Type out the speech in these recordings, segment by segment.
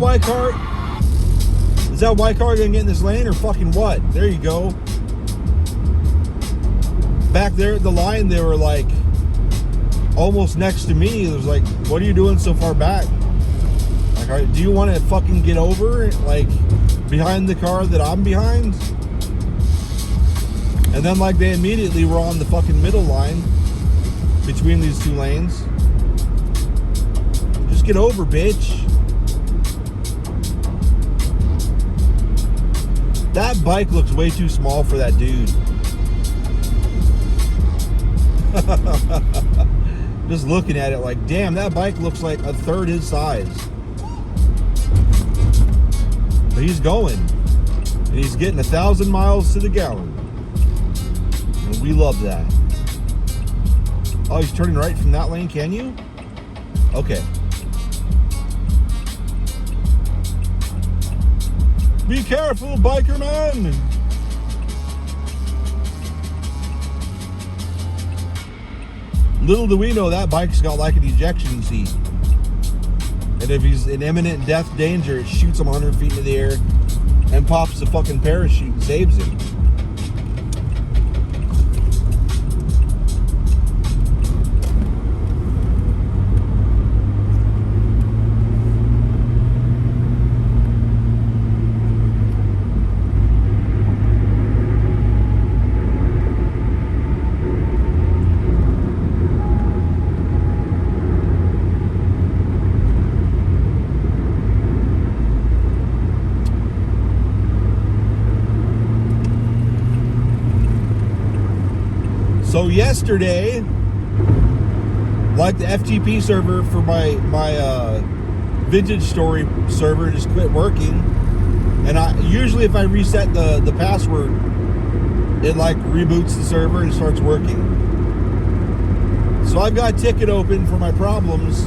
white car? Is that white car gonna get in this lane or fucking what? There you go. Back there at the line, they were like almost next to me. It was like, what are you doing so far back? Like, all right, do you want to fucking get over, like, behind the car that I'm behind? And then, like, they immediately were on the fucking middle line between these two lanes. Just get over, bitch. That bike looks way too small for that dude. Just looking at it like, damn, that bike looks like a third his size. But he's going. And he's getting 1,000 miles to the gallon. And we love that. Oh, he's turning right from that lane, can you? Okay. Be careful, biker man! Little do we know that bike's got like an ejection seat. And if he's in imminent death danger, it shoots him 100 feet into the air and pops the fucking parachute and saves him. So yesterday, like the FTP server for my vintage story server just quit working, and I usually if I reset the password, it like reboots the server and starts working. So I've got a ticket open for my problems.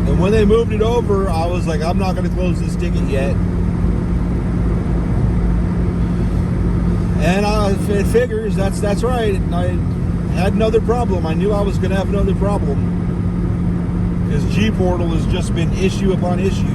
And when they moved it over, I was like, I'm not going to close this ticket yet. And it figures, that's right. I had another problem. I knew I was going to have another problem. Because G-Portal has just been issue upon issue.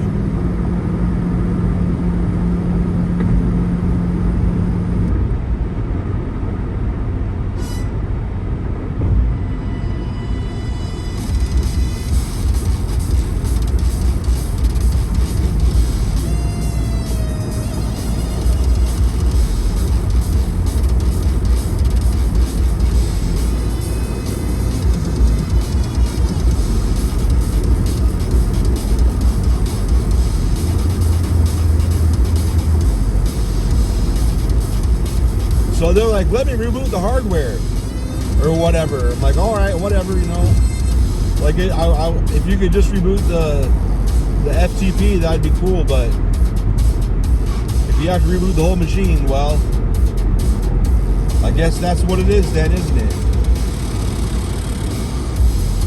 So they're like, let me reboot the hardware or whatever. I'm like, all right, whatever, you know. Like, if you could just reboot the FTP, that'd be cool. But if you have to reboot the whole machine, well, I guess that's what it is then, isn't it?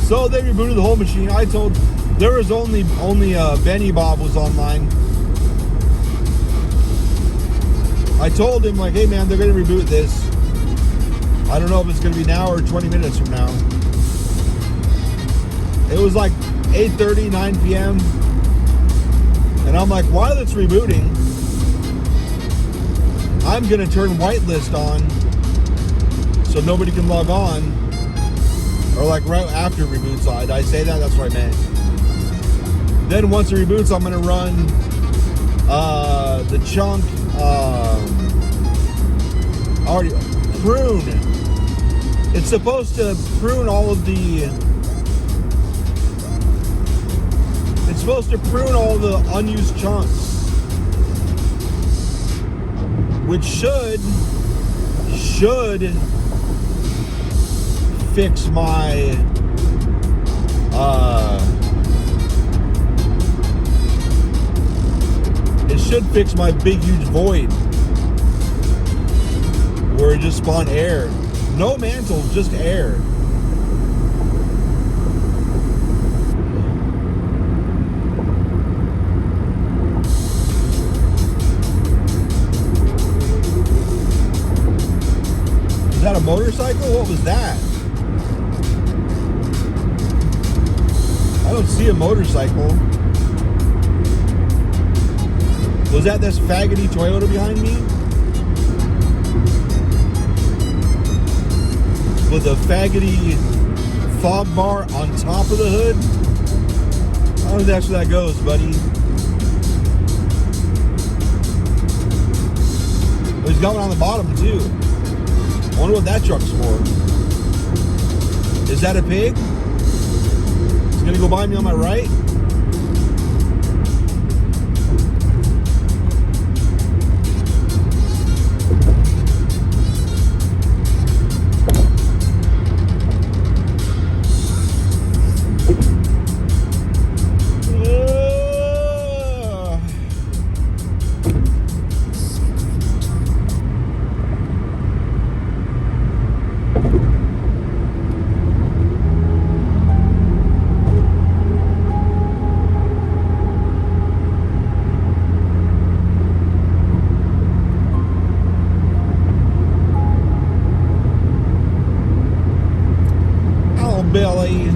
So they rebooted the whole machine. I told, there was only Benny Bob was online. I told him, like, hey man, they're going to reboot this. I don't know if it's going to be now or 20 minutes from now. It was like 8:30, 9 p.m. And I'm like, while it's rebooting, I'm going to turn whitelist on so nobody can log on. Or like right after it reboots. Did I say that? That's what I meant. Then once it reboots, I'm going to run the chunk already prune. It's supposed to prune all of the. It's supposed to prune all the unused chunks, which should fix my it should fix my big huge void where it just spawned air. No mantle, just air. Is that a motorcycle? What was that? see a motorcycle. Was that this faggoty Toyota behind me? With a faggoty fog bar on top of the hood? I don't know if that's where that goes, buddy. But he's got one on the bottom, too. I wonder what that truck's for. Is that a pig? It's gonna go by me on my right? Billy.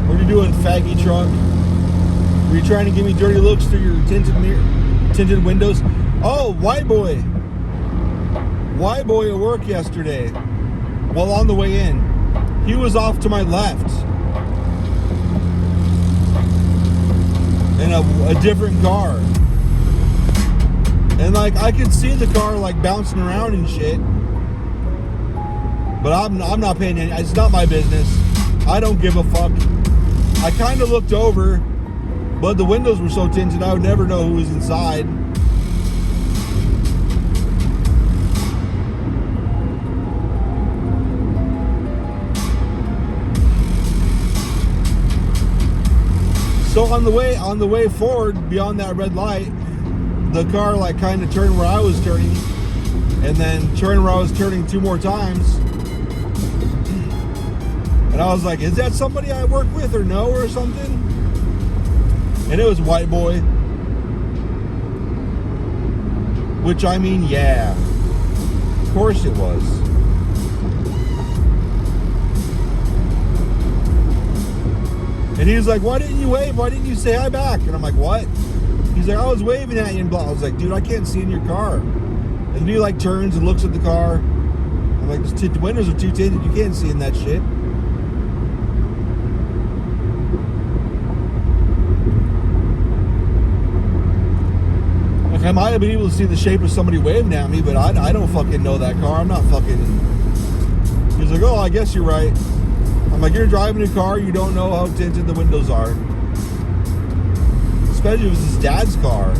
What are you doing, faggy truck? Were you trying to give me dirty looks through your tinted windows? Oh, white boy. White boy at work yesterday. Well, on the way in, he was off to my left. In a different car, and like I could see the car like bouncing around and shit, but I'm not paying any. It's not my business. I don't give a fuck. I kind of looked over, but the windows were so tinted I would never know who was inside. So on the way forward, beyond that red light, the car like kind of turned where I was turning, and then turned where I was turning 2 more times. And I was like, is that somebody I work with or know or something? And it was white boy. Which, I mean, yeah. Of course it was. And he was like, why didn't you wave? Why didn't you say hi back? And I'm like, what? He's like, I was waving at you and blah. I was like, dude, I can't see in your car. And then he like turns and looks at the car. I'm like, the windows are too tinted. You can't see in that shit. Like, I might have been able to see the shape of somebody waving at me, but I don't fucking know that car. I'm not fucking... He's like, oh, I guess you're right. I'm like, you're driving a car, you don't know how tinted the windows are. Especially if it was his dad's car.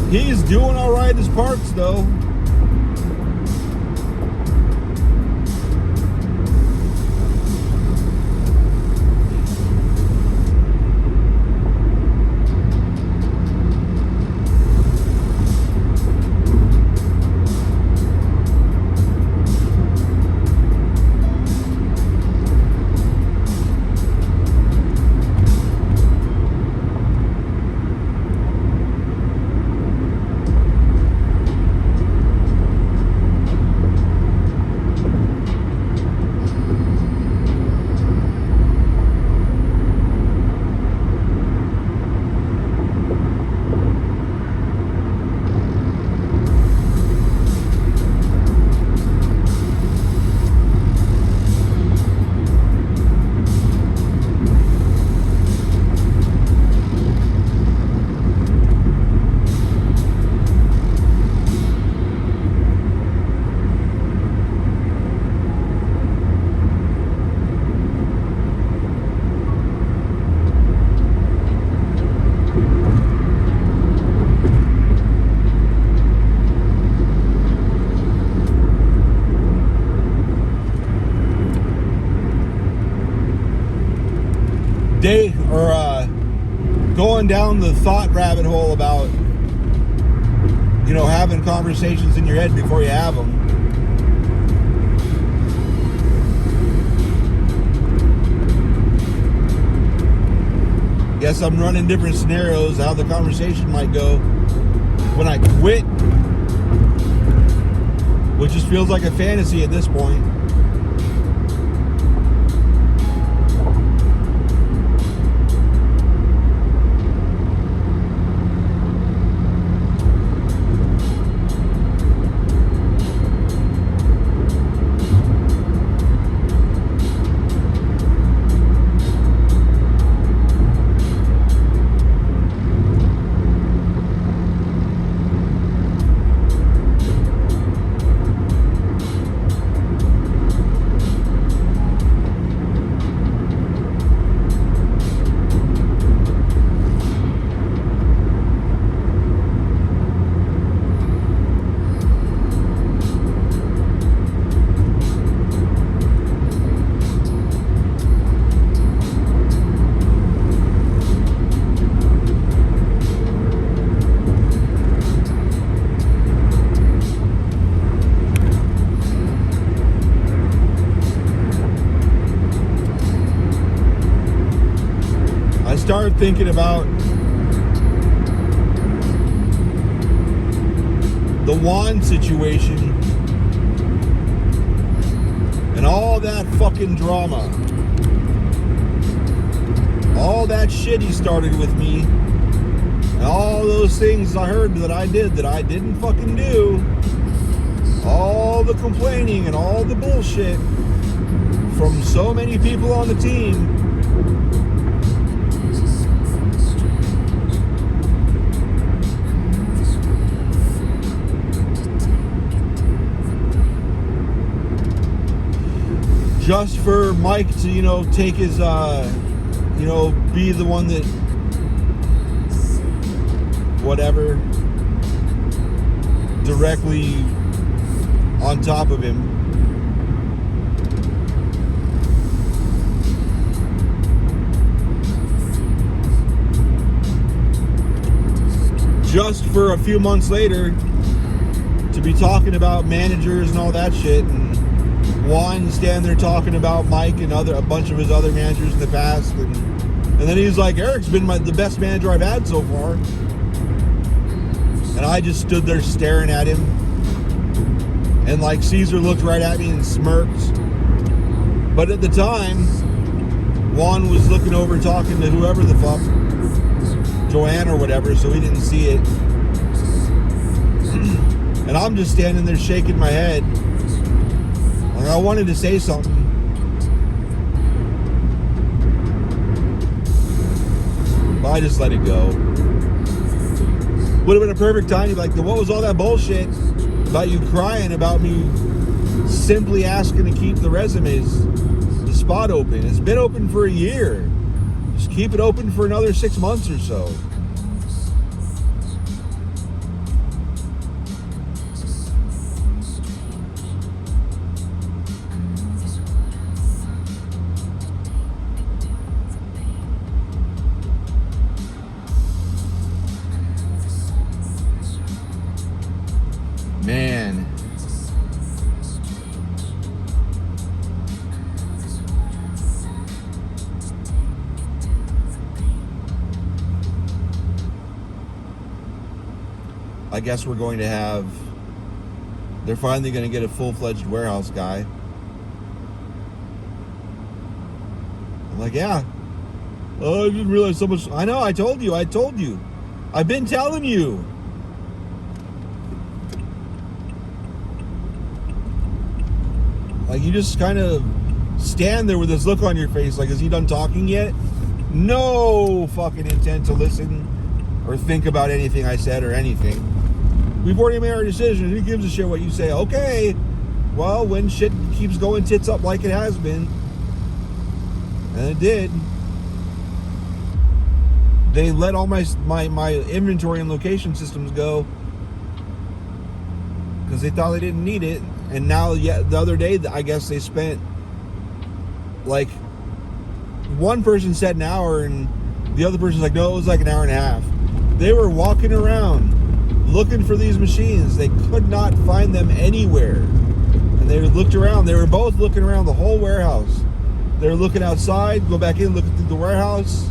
He's doing all right as parts, though. Going down the thought rabbit hole about, you know, having conversations in your head before you have them. guess I'm running different scenarios, how the conversation might go when I quit, which just feels like a fantasy at this point. Started thinking about the Juan situation and all that fucking drama, all that shit he started with me, and all those things I heard that I did that I didn't fucking do, all the complaining and all the bullshit from so many people on the team. Just for Mike to, take his, be the one that, whatever, directly on top of him. Just for a few months later to be talking about managers and all that shit, and Juan standing there talking about Mike and a bunch of his other managers in the past, and then he's like, Eric's been the best manager I've had so far. And I just stood there staring at him, and like Caesar looked right at me and smirked. But at the time, Juan was looking over talking to whoever the fuck, Joanne or whatever, so he didn't see it. And I'm just standing there shaking my head. I wanted to say something. But I just let it go. Would have been a perfect time to be like, what was all that bullshit about you crying about me simply asking to keep the spot open? It's been open for a year. Just keep it open for another 6 months or so. Man. I guess we're going to have, they're finally going to get a full-fledged warehouse guy. I'm like, yeah. Oh, I didn't realize so much. I know, I told you. I've been telling you. Like, you just kind of stand there with this look on your face, like, is he done talking yet? No fucking intent to listen or think about anything I said or anything. We've already made our decision. Who gives a shit what you say? Okay, well, when shit keeps going tits up like it has been, and it did, they let all my inventory and location systems go because they thought they didn't need it. And now, the other day, I guess they spent, like, one person said an hour, and the other person's like, no, it was like an hour and a half. They were walking around looking for these machines. They could not find them anywhere. And they looked around. They were both looking around the whole warehouse. They were looking outside, go back in, look through the warehouse.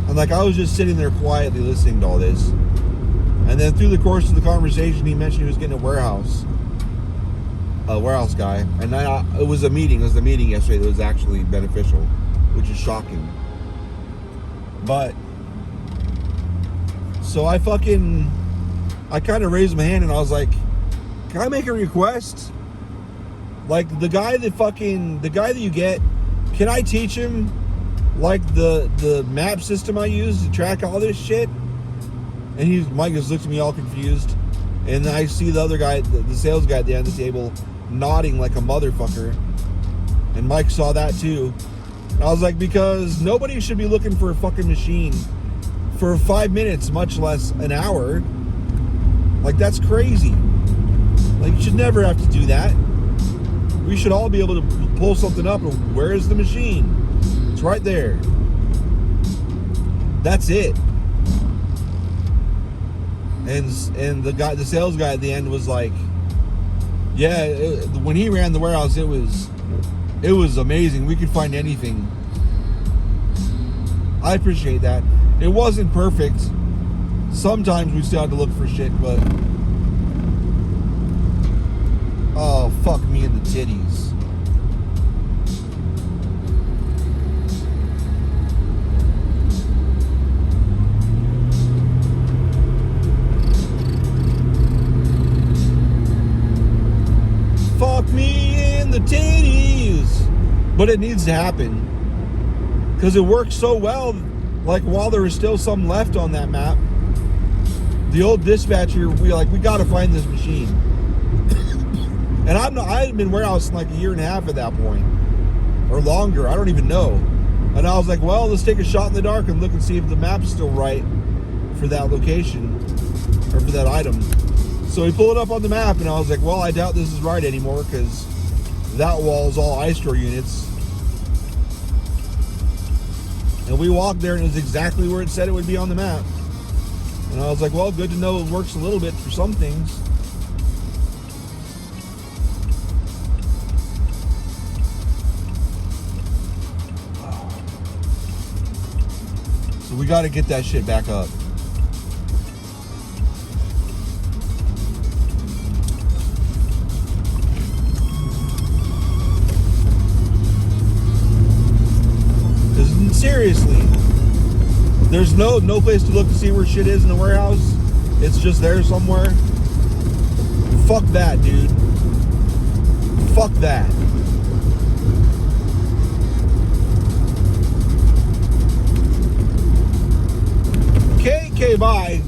And like, I was just sitting there quietly listening to all this. And then through the course of the conversation, he mentioned he was getting a warehouse guy. And it was a meeting. It was the meeting yesterday that was actually beneficial, which is shocking. But so I kind of raised my hand and I was like, can I make a request? Like, the guy that you get, can I teach him like the map system I use to track all this shit? And Mike just looked at me all confused. And then I see the other guy, the sales guy at the end of the table, nodding like a motherfucker. And Mike saw that too. And I was like, because nobody should be looking for a fucking machine for 5 minutes, much less an hour. Like, that's crazy. Like, you should never have to do that. We should all be able to pull something up and where is the machine? It's right there. That's it. And the sales guy at the end was like, yeah, when he ran the warehouse, it was amazing. We could find anything. I appreciate that. It wasn't perfect. Sometimes we still had to look for shit, but oh, fuck me in the titties. Fuck me in the titties. But it needs to happen. Because it works so well. Like, while there is still some left on that map, the old dispatcher, we gotta find this machine. And I hadn't been warehousing like a year and a half at that point. Or longer, I don't even know. And I was like, well, let's take a shot in the dark and look and see if the map's still right for that location. Or for that item. So we pull it up on the map and I was like, well, I doubt this is right anymore because that wall is all ice store units. And we walked there and it was exactly where it said it would be on the map. And I was like, well, good to know it works a little bit for some things. So we got to get that shit back up. Seriously, there's no place to look to see where shit is in the warehouse. It's just there somewhere. Fuck that, dude. Fuck that. Okay, bye.